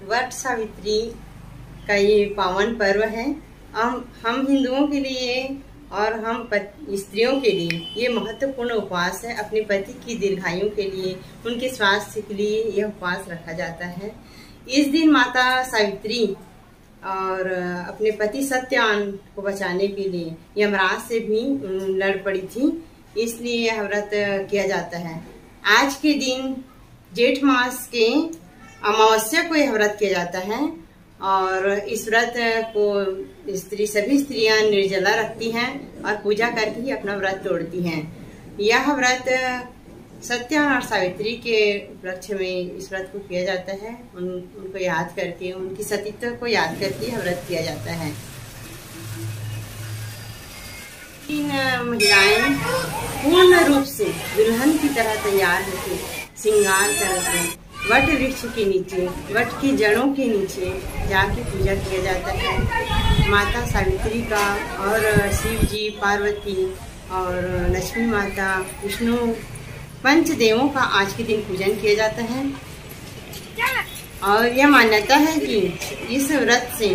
वट सावित्री का ये पावन पर्व है। हम हिंदुओं के लिए और हम स्त्रियों के लिए ये महत्वपूर्ण उपवास है। अपने पति की दीर्घायु के लिए, उनके स्वास्थ्य के लिए यह उपवास रखा जाता है। इस दिन माता सावित्री और अपने पति सत्यवान को बचाने के लिए यमराज से भी लड़ पड़ी थी, इसलिए यह व्रत किया जाता है। आज के दिन जेठ मास के अमावस्या को यह व्रत किया जाता है और इस व्रत को सभी स्त्रियां निर्जला रखती हैं और पूजा करके ही अपना व्रत तोड़ती हैं। यह व्रत सत्यवान और सावित्री के उपलक्ष्य में इस व्रत को किया जाता है। उनको याद करके, उनकी सतीत्व को याद करके यह व्रत किया जाता है। तीन महिलाएं पूर्ण रूप से दुल्हन की तरह तैयार होकर श्रृंगार करके वट वृक्ष के नीचे, वट की जड़ों के नीचे जाके पूजा किया जाता है। माता सावित्री का और शिव जी, पार्वती और लक्ष्मी माता, विष्णु, पंचदेवों का आज के दिन पूजन किया जाता है। और यह मान्यता है कि इस व्रत से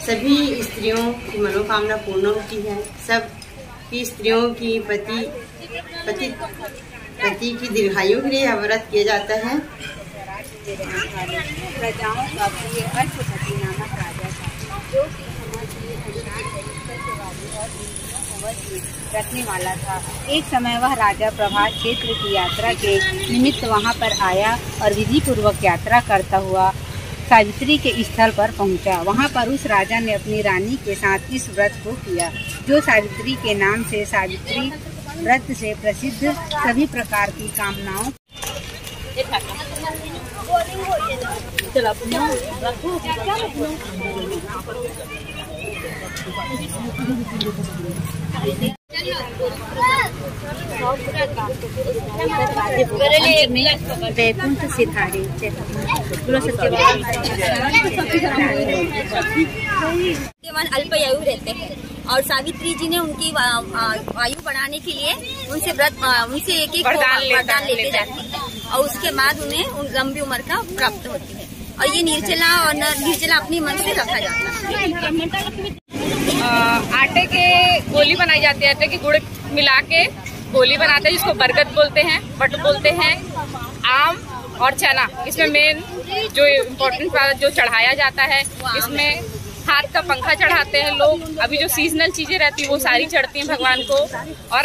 सभी स्त्रियों की मनोकामना पूर्ण होती है। सब की स्त्रियों की पति की दीर्घायु के लिए यह व्रत किया जाता है। प्रजाओं का प्रिय अश्वपति नामक राजा था, जो कि समाज के और रखने वाला था। एक समय वह राजा प्रभास क्षेत्र की यात्रा के निमित्त वहां पर आया और विधि पूर्वक यात्रा करता हुआ सावित्री के स्थल पर पहुंचा। वहां पर उस राजा ने अपनी रानी के साथ इस व्रत को किया, जो सावित्री के नाम से सावित्री व्रत से प्रसिद्ध सभी प्रकार की कामनाओं वैकुंठ सितारे केवल अल्पायु रहते हैं और सावित्री जी ने उनकी आयु बढ़ाने के लिए उनसे एक एक वरदान लेते जाते हैं और उसके बाद उन्हें लंबी उम्र का प्राप्त होती है। और ये निर्जला अपनी मन से रखा जाता है। आटे के गोली बनाई जाती है, आटे की गुड़ मिला के गोली बनाते हैं, जिसको बरगद बोलते हैं, बट बोलते हैं। आम और चना इसमें मेन जो इम्पोर्टेंट जो चढ़ाया जाता है, इसमें हाथ का पंखा चढ़ाते हैं लोग। अभी जो सीजनल चीजें रहती है वो सारी चढ़ती हैं भगवान को, और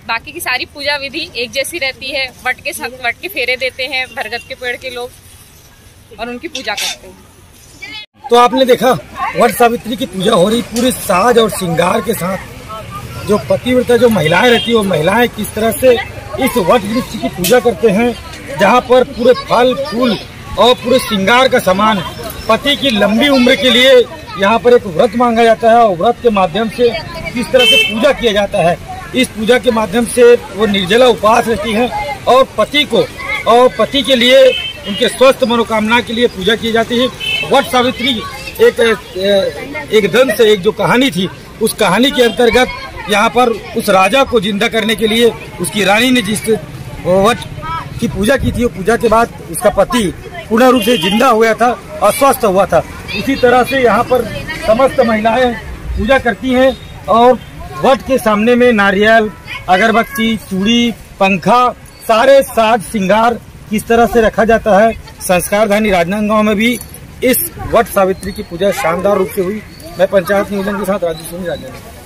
बाकी की सारी पूजा विधि एक जैसी रहती है। वट के फेरे देते हैं बरगद के पेड़ के लोग और उनकी पूजा करते हैं। तो आपने देखा वट सावित्री की पूजा हो रही पूरे साज और श्रृंगार के साथ। जो पतिव्रता जो महिलाएं रहती है, वो महिलाएं किस तरह से इस वट वृक्ष की पूजा करते हैं, जहाँ पर पूरे फल फूल और पूरे श्रृंगार का सामान पति की लंबी उम्र के लिए यहाँ पर एक व्रत मांगा जाता है और व्रत के माध्यम से किस तरह से पूजा किया जाता है। इस पूजा के माध्यम से वो निर्जला उपवास रहती है और पति के लिए उनके स्वस्थ मनोकामना के लिए पूजा की जाती है। वट सावित्री एक दंत से एक जो कहानी थी, उस कहानी के अंतर्गत यहाँ पर उस राजा को जिंदा करने के लिए उसकी रानी ने जिस वट की पूजा की थी, वो पूजा के बाद उसका पति पूर्ण रूप से जिंदा हुआ था और स्वस्थ हुआ था। इसी तरह से यहाँ पर समस्त महिलाएं पूजा करती हैं और वट के सामने में नारियल, अगरबत्ती, चूड़ी, पंखा, सारे साज श्रृंगार किस तरह से रखा जाता है। संस्कारधानी राजनांदगांव में भी इस वट सावित्री की पूजा शानदार रूप से हुई। मैं पंचायत नियोजन के साथ राजेश राजनांदगांव।